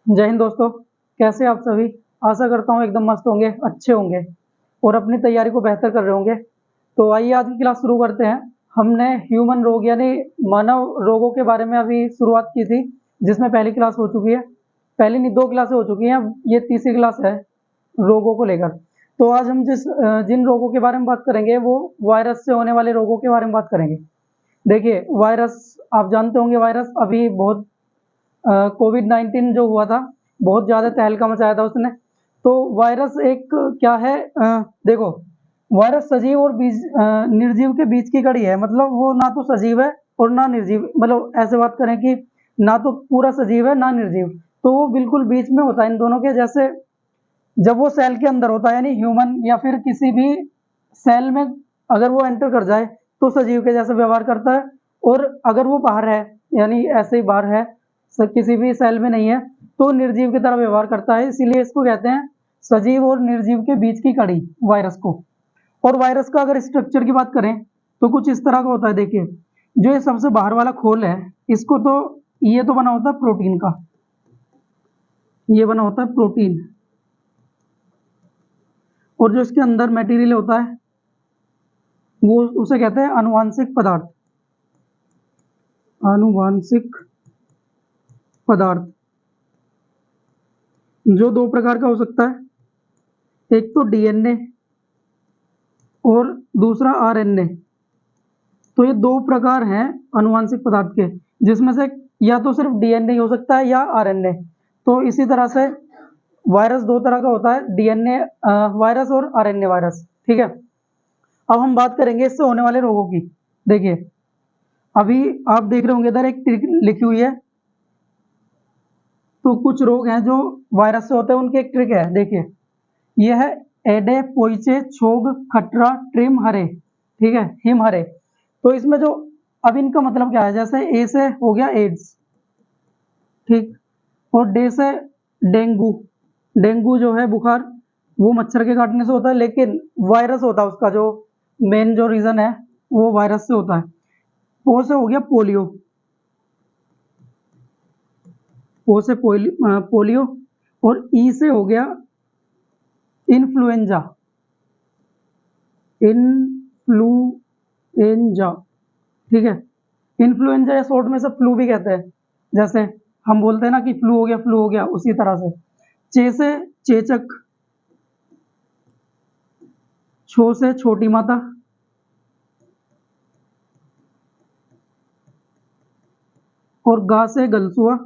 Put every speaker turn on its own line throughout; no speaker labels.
जय हिंद दोस्तों। कैसे आप सभी। आशा करता हूँ एकदम मस्त होंगे, अच्छे होंगे और अपनी तैयारी को बेहतर कर रहे होंगे। तो आइए आज की क्लास शुरू करते हैं। हमने ह्यूमन रोग यानी मानव रोगों के बारे में अभी शुरुआत की थी, जिसमें पहली क्लास हो चुकी है। पहली नहीं, 2 क्लासें हो चुकी हैं, ये तीसरी क्लास है रोगों को लेकर। तो आज हम जिन रोगों के बारे में बात करेंगे वो वायरस से होने वाले रोगों के बारे में बात करेंगे। देखिए, वायरस आप जानते होंगे, वायरस अभी बहुत कोविड-19 जो हुआ था, बहुत ज़्यादा तहलका मचाया था उसने। तो वायरस एक क्या है, देखो, वायरस सजीव और निर्जीव के बीच की कड़ी है। मतलब वो ना तो सजीव है और ना निर्जीव, मतलब ऐसे बात करें कि ना तो पूरा सजीव है ना निर्जीव, तो वो बिल्कुल बीच में होता है इन दोनों के। जैसे जब वो सेल के अंदर होता है यानी ह्यूमन या फिर किसी भी सेल में अगर वो एंटर कर जाए तो सजीव के जैसे व्यवहार करता है, और अगर वो बाहर है यानी ऐसे ही बाहर है, किसी भी सेल में नहीं है, तो निर्जीव की तरह व्यवहार करता है। इसीलिए इसको कहते हैं सजीव और निर्जीव के बीच की कड़ी, वायरस को। और वायरस का अगर स्ट्रक्चर की बात करें तो कुछ इस तरह का होता है। देखिए, जो ये सबसे बाहर वाला खोल है, इसको तो ये तो बना होता है प्रोटीन का, ये बना होता है प्रोटीन। और जो इसके अंदर मटेरियल होता है वो उसे कहते हैं आनुवांशिक पदार्थ। आनुवांशिक पदार्थ जो 2 प्रकार का हो सकता है, एक तो डीएनए और दूसरा आरएनए। तो ये 2 प्रकार हैं आनुवांशिक पदार्थ के, जिसमें से या तो सिर्फ डीएनए हो सकता है या आरएनए। तो इसी तरह से वायरस 2 तरह का होता है, डीएनए वायरस और आरएनए वायरस। ठीक है, अब हम बात करेंगे इससे होने वाले रोगों की। देखिए, अभी आप देख रहे होंगे इधर एक ट्रिक लिखी हुई है। तो कुछ रोग हैं जो वायरस से होते हैं, उनकी एक ट्रिक है। देखिए, यह है एडे पोइचे छोग खटरा ट्रिम हरे, ठीक है, हिम हरे। तो इसमें जो, अब इनका मतलब क्या है, जैसे ए से हो गया एड्स, ठीक, और डे से डेंगू। डेंगू जो है बुखार, वो मच्छर के काटने से होता है, लेकिन वायरस होता है उसका जो मेन जो रीजन है वो वायरस से होता है। ओ से हो गया पोलियो, ओ से पोलियो। और ई से हो गया इन्फ्लुएंजा, इन्फ्लुएंजा, ठीक है। इन्फ्लुएंजा या शॉर्ट में से फ्लू भी कहते हैं, जैसे हम बोलते हैं ना कि फ्लू हो गया, फ्लू हो गया, उसी तरह से। चे से चेचक, छो से छोटी माता, और गा से गलसुआ।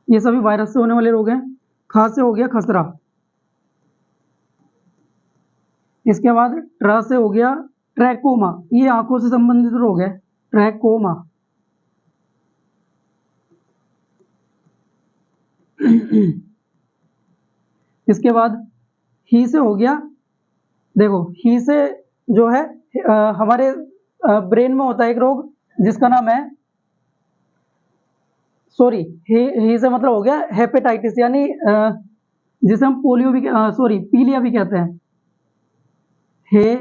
ये सभी वायरस से होने वाले रोग हैं। खा से हो गया खसरा। इसके बाद ट्रा से हो गया ट्रैकोमा, ये आंखों से संबंधित रोग है, ट्रैकोमा। इसके बाद ही से हो गया, देखो ही से जो है हमारे ब्रेन में होता है एक रोग जिसका नाम है, सॉरी, ही से मतलब हो गया हेपेटाइटिस, यानी जिसे हम पोलियो भी, सॉरी, पीलिया भी कहते हैं। हे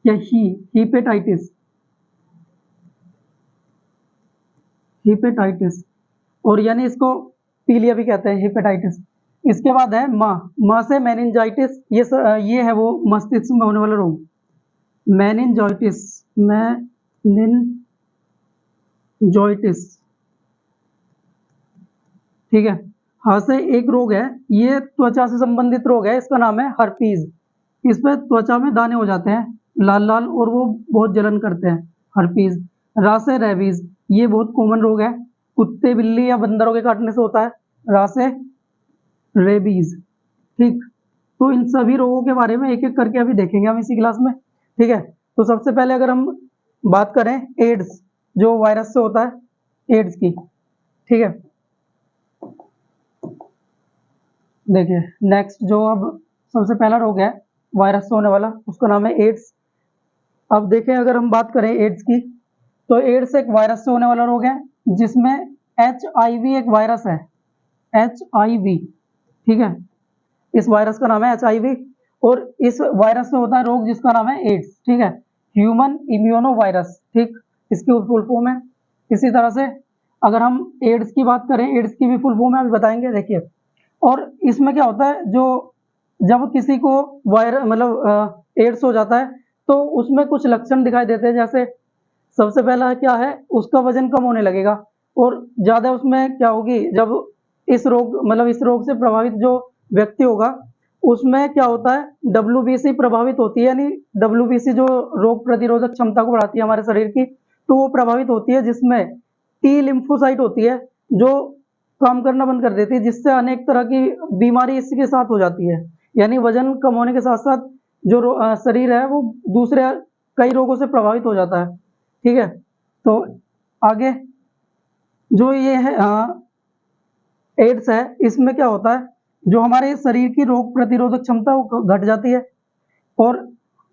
या हीपेटाइटिस, हीपेटाइटिस, और यानी इसको पीलिया भी कहते हैं, हेपेटाइटिस। इसके बाद है माँ, माँ से मेनिंजाइटिस, ये है वो मस्तिष्क में होने वाला रोग, मेनिंजाइटिस, मेनिंजाइटिस, ठीक है। हाँ से एक रोग है, ये त्वचा से संबंधित रोग है, इसका नाम है हर्पीज। इस पे त्वचा में दाने हो जाते हैं लाल लाल और वो बहुत जलन करते हैं, हर्पीज। रा से रेबीज, ये बहुत कॉमन रोग है, कुत्ते बिल्ली या बंदरों के काटने से होता है, रा से रेबीज, ठीक। तो इन सभी रोगों के बारे में एक एक करके अभी देखेंगे हम इसी क्लास में, ठीक है। तो सबसे पहले अगर हम बात करें एड्स, जो वायरस से होता है, एड्स की, ठीक है। देखिए, नेक्स्ट जो अब सबसे पहला रोग है वायरस से होने वाला, उसका नाम है एड्स। अब देखें, अगर हम बात करें एड्स की, तो एड्स एक वायरस से होने वाला रोग है जिसमें HIV एक वायरस है, HIV, ठीक है। इस वायरस का नाम है HIV, और इस वायरस से होता है रोग जिसका नाम है एड्स, ठीक है, ह्यूमन इम्यूनो वायरस, ठीक, इसकी फुल फॉर्म है। इसी तरह से अगर हम एड्स की बात करें, एड्स की भी फुल फॉर्म है, अभी बताएंगे, देखिए। और इसमें क्या होता है, जो जब किसी को वायरस मतलब एड्स हो जाता है तो उसमें कुछ लक्षण दिखाई देते हैं। जैसे सबसे पहला क्या है, उसका वजन कम होने लगेगा, और ज़्यादा उसमें क्या होगी, जब इस रोग मतलब इस रोग से प्रभावित जो व्यक्ति होगा उसमें क्या होता है, डब्ल्यूबीसी प्रभावित होती है, यानी डब्ल्यूबीसी जो रोग प्रतिरोधक क्षमता को बढ़ाती है हमारे शरीर की, तो वो प्रभावित होती है, जिसमें टी लिम्फोसाइट होती है जो काम करना बंद कर देती है, जिससे अनेक तरह की बीमारी इसके साथ हो जाती है। यानी वजन कम होने के साथ साथ जो शरीर है वो दूसरे कई रोगों से प्रभावित हो जाता है। ठीक है, तो आगे जो ये है एड्स है, इसमें क्या होता है, जो हमारे शरीर की रोग प्रतिरोधक क्षमता वो घट जाती है। और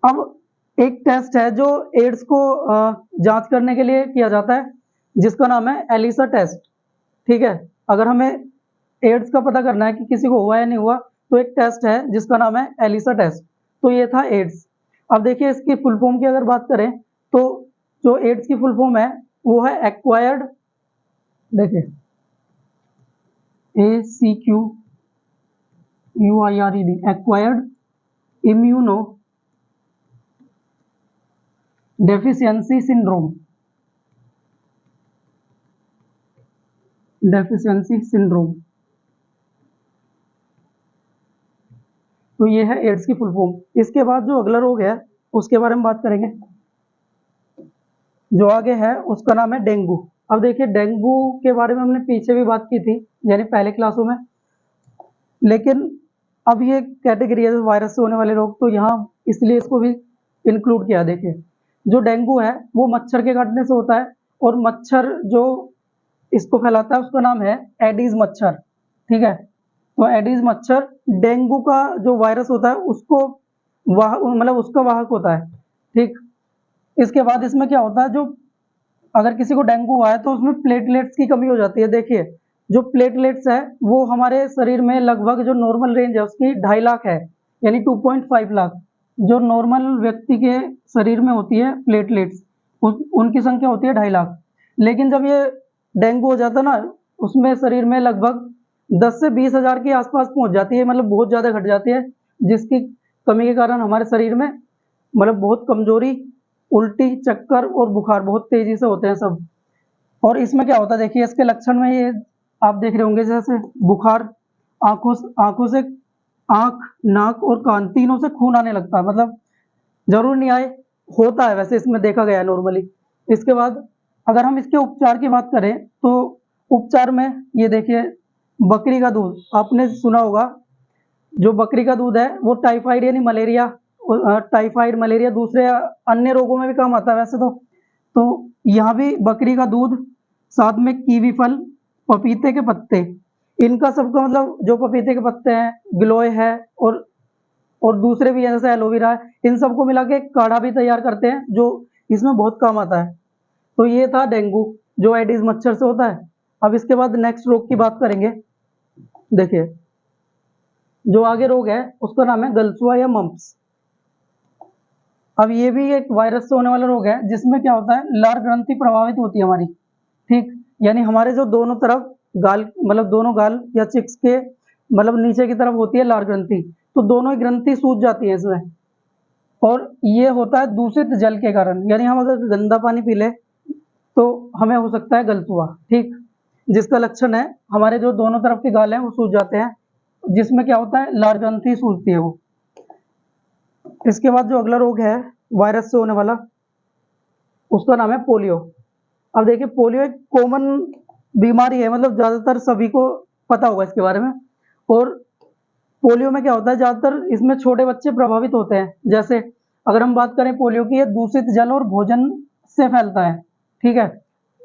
अब एक टेस्ट है जो एड्स को जांच करने के लिए किया जाता है, जिसका नाम है एलिसा टेस्ट। ठीक है, अगर हमें एड्स का पता करना है कि किसी को हुआ या नहीं हुआ, तो एक टेस्ट है जिसका नाम है एलिसा टेस्ट। तो ये था एड्स। अब देखिए इसकी फुल फॉर्म की अगर बात करें, तो जो एड्स की फुल फॉर्म है वो है एक्वायर्ड, देखिए ACQUIRED, acquired immuno deficiency syndrome, deficiency syndrome. तो ये है एड्स की फुल फॉर्म। इसके बाद जो अगला रोग है उसके बारे में बात करेंगे। जो आगे है उसका नाम है डेंगू। अब देखिए डेंगू के बारे में हमने पीछे भी बात की थी, यानी पहले क्लासों में, लेकिन अब ये कैटेगरी है वायरस से होने वाले रोग, तो यहाँ इसलिए इसको भी इंक्लूड किया। देखिए जो डेंगू है वो मच्छर के काटने से होता है, और मच्छर जो इसको फैलाता है उसका नाम है एडीज मच्छर। ठीक है, तो एडीज मच्छर डेंगू का जो वायरस होता है उसको मतलब उसका वाहक होता है। ठीक, इसके बाद इसमें क्या होता है, जो अगर किसी को डेंगू हुआ है तो उसमें प्लेटलेट्स की कमी हो जाती है। देखिए जो प्लेटलेट्स है वो हमारे शरीर में लगभग जो नॉर्मल रेंज है उसकी 2.5 लाख है, यानी 2.5 लाख जो नॉर्मल व्यक्ति के शरीर में होती है प्लेटलेट्स, उनकी संख्या होती है 2.5 लाख। लेकिन जब ये डेंगू हो जाता है ना, उसमें शरीर में लगभग 10 से 20 हजार के आसपास पहुंच जाती है, मतलब बहुत ज़्यादा घट जाती है, जिसकी कमी के कारण हमारे शरीर में मतलब बहुत कमजोरी, उल्टी, चक्कर और बुखार बहुत तेजी से होते हैं सब। और इसमें क्या होता है, देखिए इसके लक्षण में ये आप देख रहे होंगे, जैसे बुखार, आंखों से आंख, नाक और कान तीनों से खून आने लगता है, मतलब जरूर नहीं आए, होता है वैसे, इसमें देखा गया है नॉर्मली। इसके बाद अगर हम इसके उपचार की बात करें, तो उपचार में ये देखिए बकरी का दूध आपने सुना होगा। जो बकरी का दूध है वो टाइफाइड यानी मलेरिया, टाइफाइड, मलेरिया, दूसरे अन्य रोगों में भी काम आता है वैसे तो यहाँ भी बकरी का दूध, साथ में कीवी फल, पपीते के पत्ते, इनका सबका मतलब जो पपीते के पत्ते हैं, गिलोय है, और दूसरे भी हैं जैसे एलोवेरा है, इन सबको मिला के काढ़ा भी तैयार करते हैं जो इसमें बहुत काम आता है। तो ये था डेंगू जो एडिस मच्छर से होता है। अब इसके बाद नेक्स्ट रोग की बात करेंगे। देखिए जो आगे रोग है उसका नाम है गलसुआ या मम्प्स। अब ये भी एक वायरस से होने वाला रोग है, जिसमें क्या होता है, लार ग्रंथि प्रभावित होती है हमारी। ठीक, यानी हमारे जो दोनों तरफ गाल, मतलब दोनों गाल या चिक्स के मतलब नीचे की तरफ होती है लार ग्रंथि, तो दोनों ही ग्रंथि सूज जाती है इसमें, और ये होता है दूषित जल के कारण। यानी हम अगर गंदा पानी पी ले तो हमें हो सकता है गलसुआ। ठीक, जिसका लक्षण है हमारे जो दोनों तरफ के गाल हैं वो सूज जाते हैं, जिसमें क्या होता है, लार ग्रंथि सूजती है वो। इसके बाद जो अगला रोग है वायरस से होने वाला, उसका नाम है पोलियो। अब देखिए पोलियो एक कॉमन बीमारी है, मतलब ज्यादातर सभी को पता होगा इसके बारे में। और पोलियो में क्या होता है, ज्यादातर इसमें छोटे बच्चे प्रभावित होते हैं। जैसे अगर हम बात करें पोलियो की, ये दूषित जल और भोजन से फैलता है। ठीक है,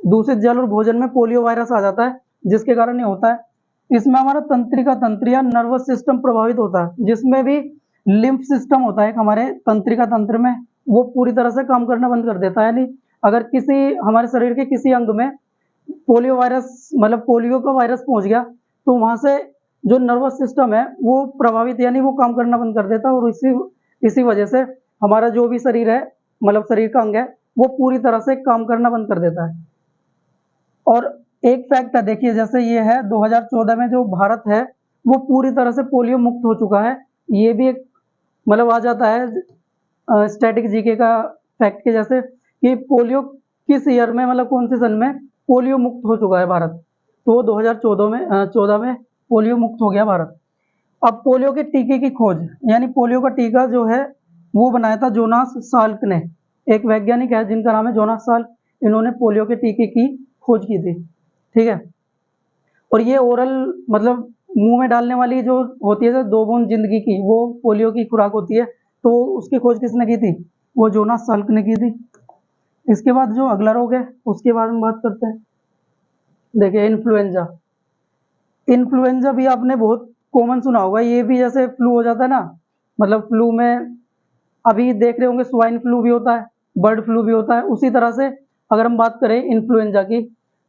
दूषित जल और भोजन में पोलियो वायरस आ जाता है, जिसके कारण ये होता है। इसमें हमारा तंत्रिका तंत्र या नर्वस सिस्टम प्रभावित होता है, जिसमें भी लिम्फ सिस्टम होता है हमारे तंत्रिका तंत्र में, वो पूरी तरह से काम करना बंद कर देता है। यानी अगर किसी हमारे शरीर के किसी अंग में पोलियो वायरस मतलब पोलियो का वायरस पहुंच गया, तो वहां से जो नर्वस सिस्टम है वो प्रभावित, यानी वो काम करना बंद कर देता है, और इसी वजह से हमारा जो भी शरीर है, मतलब शरीर का अंग है, वो पूरी तरह से काम करना बंद कर देता है। और एक फैक्ट है, देखिए जैसे ये है 2014 में जो भारत है वो पूरी तरह से पोलियो मुक्त हो चुका है। ये भी एक मतलब आ जाता है स्टैटिक जीके का फैक्ट के जैसे कि पोलियो किस ईयर में मतलब कौन से सन में पोलियो मुक्त हो चुका है भारत, तो 2014 में 14 में पोलियो मुक्त हो गया भारत। अब पोलियो के टीके की खोज यानी पोलियो का टीका जो है वो बनाया था जोनास साल्क ने, एक वैज्ञानिक है जिनका नाम है जोनास साल्क। इन्होंने पोलियो के टीके की खोज की थी, ठीक है। और ये ओरल मतलब मुंह में डालने वाली जो होती है 2 बूंद जिंदगी की, वो पोलियो की खुराक होती है, तो उसकी खोज किसने की थी? वो जोनास साल्क ने की थी। इसके बाद जो अगला रोग है उसके बारे में बात करते हैं। देखिए इन्फ्लुएंजा, इन्फ्लुएंजा भी आपने बहुत कॉमन सुना होगा, ये भी जैसे फ्लू हो जाता है ना, मतलब फ्लू में अभी देख रहे होंगे स्वाइन फ्लू भी होता है, बर्ड फ्लू भी होता है, उसी तरह से अगर हम बात करें इन्फ्लुएंजा की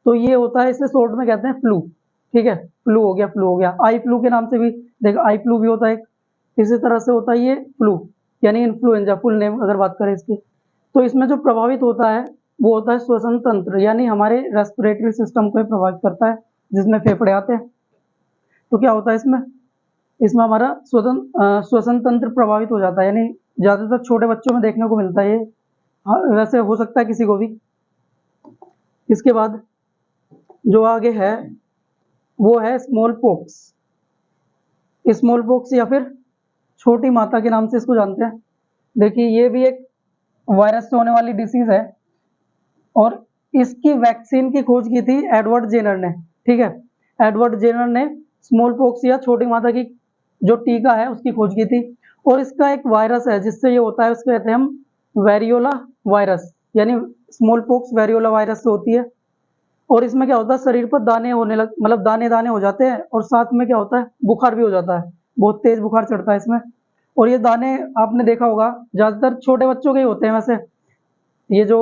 तो ये होता है, इसे शॉर्ट में कहते हैं फ्लू, ठीक है। फ्लू हो गया, फ्लू हो गया, आई फ्लू के नाम से भी देख, आई फ्लू भी होता है, इसी तरह से होता है ये फ्लू यानी इन्फ्लुएंजा फुल नेम अगर बात करें इसकी। तो इसमें जो प्रभावित होता है वो होता है श्वसन तंत्र, यानी हमारे रेस्पिरेटरी सिस्टम को प्रभावित करता है, जिसमें फेफड़े आते हैं। तो क्या होता है इसमें? इसमें हमारा श्वसन तंत्र प्रभावित हो जाता है, यानी ज्यादातर छोटे बच्चों में देखने को मिलता है ये। हाँ, वैसे हो सकता है किसी को भी। इसके बाद जो आगे है वो है स्मॉल पॉक्स। स्मॉल पॉक्स या फिर छोटी माता के नाम से इसको जानते हैं। देखिए ये भी एक वायरस से होने वाली डिसीज है और इसकी वैक्सीन की खोज की थी एडवर्ड जेनर ने, ठीक है। एडवर्ड जेनर ने स्मॉल पॉक्स या छोटी माता की जो टीका है उसकी खोज की थी। और इसका एक वायरस है जिससे ये होता है, उसको कहते हैं हम वेरियोला वायरस, यानी स्मॉल पॉक्स वेरियोला वायरस से होती है। और इसमें क्या होता है, शरीर पर दाने होने लग मतलब दाने दाने हो जाते हैं, और साथ में क्या होता है, बुखार भी हो जाता है, बहुत तेज बुखार चढ़ता है इसमें। और ये दाने आपने देखा होगा ज्यादातर छोटे बच्चों के ही होते हैं वैसे, ये जो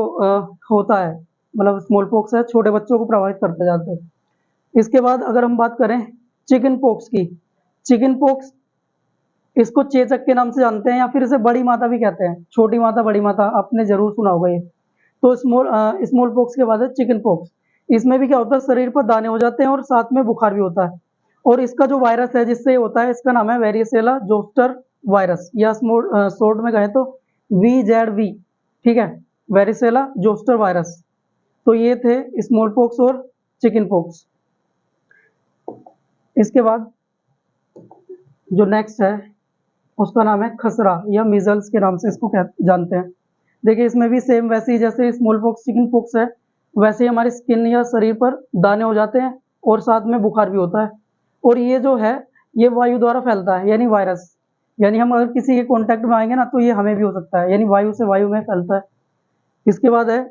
होता है मतलब स्मॉल पॉक्स है छोटे बच्चों को प्रभावित करता है ज्यादातर। इसके बाद अगर हम बात करें चिकन पॉक्स की, चिकन पॉक्स इसको चेचक के नाम से जानते हैं या फिर इसे बड़ी माता भी कहते हैं, छोटी माता बड़ी माता आपने जरूर सुना होगा ये। तो स्मॉल पॉक्स के बाद है चिकन पॉक्स। इसमें भी क्या होता है, शरीर पर दाने हो जाते हैं और साथ में बुखार भी होता है। और इसका जो वायरस है जिससे ये होता है इसका नाम है वेरिसेला जोस्टर वायरस, या शॉर्ट में कहें तो VZV, ठीक है, वेरिसेला जोस्टर वायरस। तो ये थे स्मॉल पॉक्स और चिकन पॉक्स। इसके बाद जो नेक्स्ट है उसका नाम है खसरा या मीजल्स के नाम से इसको जानते हैं। देखिए इसमें भी सेम वैसे ही जैसे स्मॉल पॉक्स चिकन पॉक्स है वैसे ही हमारी स्किन या शरीर पर दाने हो जाते हैं और साथ में बुखार भी होता है। और ये जो है ये वायु द्वारा फैलता है, यानी वायरस, यानी हम अगर किसी के कांटेक्ट में आएंगे ना तो ये हमें भी हो सकता है, यानी वायु से वायु में फैलता है। इसके बाद है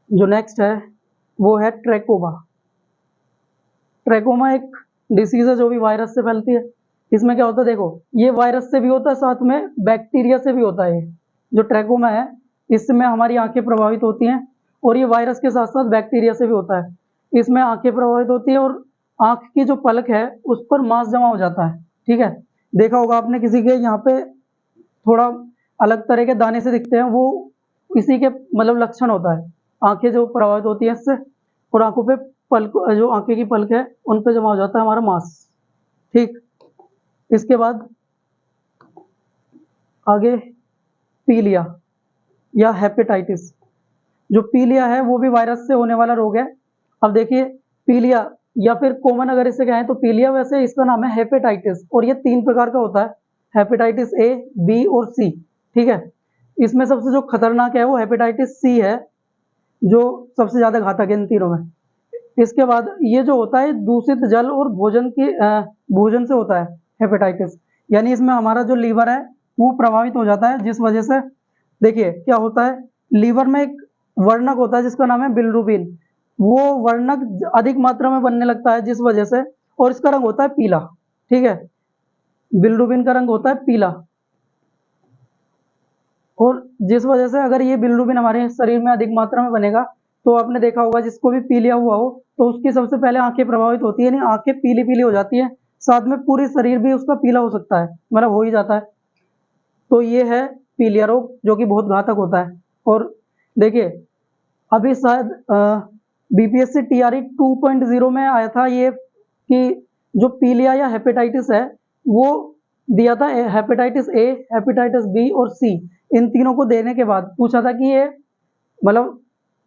जो नेक्स्ट है वो है ट्रैकोमा। ट्रैकोमा एक डिसीज है जो भी वायरस से फैलती है। इसमें क्या होता है, देखो ये वायरस से भी होता है साथ में बैक्टीरिया से भी होता है। जो ट्रैकोमा है इसमें हमारी आंखें प्रभावित होती हैं और ये वायरस के साथ साथ बैक्टीरिया से भी होता है। इसमें आंखें प्रभावित होती है और आंख की जो पलक है उस पर मांस जमा हो जाता है, ठीक है। देखा होगा आपने किसी के यहाँ पे थोड़ा अलग तरह के दाने से दिखते हैं, वो इसी के मतलब लक्षण होता है। आंखें जो प्रभावित होती है इससे और आंखों पे पलक, जो आंखें की पलक है उन पे जमा हो जाता है हमारा मांस, ठीक। इसके बाद आगे पीलिया या हेपेटाइटिस। जो पीलिया है वो भी वायरस से होने वाला रोग है। अब देखिए पीलिया या फिर कॉमन अगर इसे कहें तो पीलिया, वैसे इसका नाम है हेपेटाइटिस और ये 3 प्रकार का होता है, हेपेटाइटिस A, B और C, ठीक है। इसमें सबसे जो खतरनाक है वो हेपेटाइटिस C है, जो सबसे ज्यादा घातक है इन तीनों में। इसके बाद ये जो होता है दूषित जल और भोजन से होता है हेपेटाइटिस, यानी इसमें हमारा जो लीवर है वो प्रभावित हो जाता है, जिस वजह से देखिए क्या होता है, लीवर में एक वर्णक होता है जिसका नाम है बिलिरुबिन, वो वर्णक अधिक मात्रा में बनने लगता है जिस वजह से, और इसका रंग होता है पीला, ठीक है। बिलिरुबिन का रंग होता है पीला और जिस वजह से अगर ये बिलिरुबिन हमारे शरीर में अधिक मात्रा में बनेगा तो आपने देखा होगा जिसको भी पीलिया हुआ हो तो उसकी सबसे पहले आंखें प्रभावित होती है, यानी आंखें पीली पीली हो जाती है, साथ में पूरी शरीर भी उसका पीला हो सकता है, मतलब हो ही जाता है। तो ये है पीलिया रोग जो कि बहुत घातक होता है। और देखिए अभी शायद बीपीएससी टीआरई 2.0 में आया था ये कि जो पीलिया या हेपेटाइटिस है वो दिया था, हेपेटाइटिस ए, हेपेटाइटिस बी और सी, इन तीनों को देने के बाद पूछा था कि ये मतलब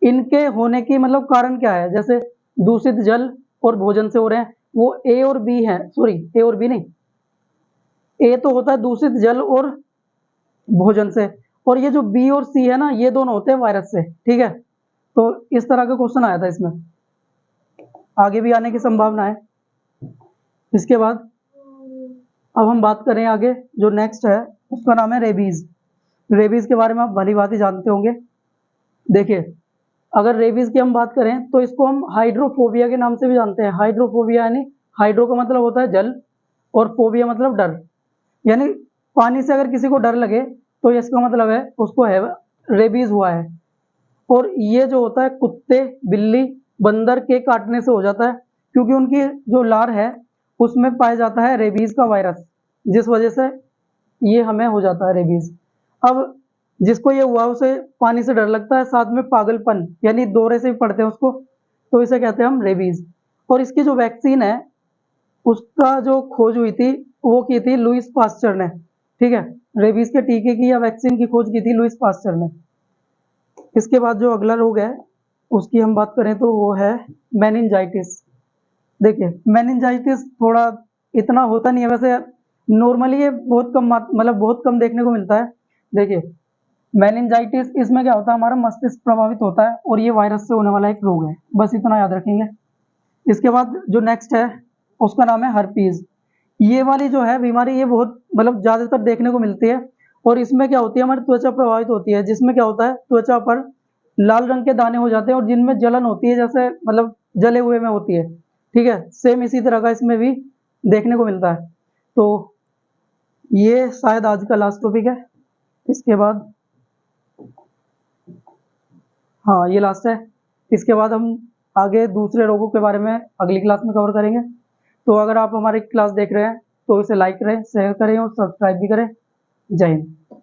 इनके होने की मतलब कारण क्या है। जैसे दूषित जल और भोजन से हो रहे हैं, वो ए और बी है, सॉरी ए और बी नहीं, ए तो होता है दूषित जल और भोजन से, और ये जो बी और सी है ना, ये दोनों होते हैं वायरस से, ठीक है। तो इस तरह का क्वेश्चन आया था इसमें, आगे भी आने की संभावना है। इसके बाद अब हम बात करें आगे, जो नेक्स्ट है उसका नाम है रेबीज। रेबीज के बारे में आप भली भांति जानते होंगे। देखिए, अगर रेबीज की हम बात करें तो इसको हम हाइड्रोफोबिया के नाम से भी जानते हैं। हाइड्रोफोबिया यानी हाइड्रो का मतलब होता है जल और फोबिया मतलब डर, यानी पानी से अगर किसी को डर लगे तो इसका मतलब है उसको है रेबीज हुआ है। और ये जो होता है कुत्ते, बिल्ली, बंदर के काटने से हो जाता है, क्योंकि उनकी जो लार है उसमें पाया जाता है रेबीज का वायरस, जिस वजह से ये हमें हो जाता है रेबीज। अब जिसको ये हुआ उसे पानी से डर लगता है, साथ में पागलपन यानी दौरे से भी पड़ते हैं उसको, तो इसे कहते हैं हम रेबीज। और इसकी जो वैक्सीन है उसका जो खोज हुई थी वो की थी लुइस पास्चर ने, ठीक है। रेबीज के टीके की या वैक्सीन की खोज की थी लुइस पास्चर ने। इसके बाद जो अगला रोग है उसकी हम बात करें तो वो है मेनिंजाइटिस। देखिए, मेनिंजाइटिस थोड़ा इतना होता नहीं है वैसे, नॉर्मली ये बहुत कम मतलब बहुत कम देखने को मिलता है। देखिए, मेनिंजाइटिस इसमें क्या होता है, हमारा मस्तिष्क प्रभावित होता है और ये वायरस से होने वाला एक रोग है, बस इतना याद रखेंगे। इसके बाद जो नेक्स्ट है उसका नाम है हर्पीज। ये वाली जो है बीमारी ये बहुत मतलब ज्यादातर देखने को मिलती है, और इसमें क्या होती है, हमारी त्वचा प्रभावित होती है, जिसमें क्या होता है त्वचा पर लाल रंग के दाने हो जाते हैं और जिनमें जलन होती है, जैसे मतलब जले हुए में होती है, ठीक है। सेम इसी तरह का इसमें भी देखने को मिलता है। तो ये शायद आज का लास्ट टॉपिक है। इसके बाद हाँ ये लास्ट है। इसके बाद हम आगे दूसरे रोगों के बारे में अगली क्लास में कवर करेंगे। तो अगर आप हमारी क्लास देख रहे हैं तो इसे लाइक करें, शेयर करें और सब्सक्राइब भी करें। जय हिंद।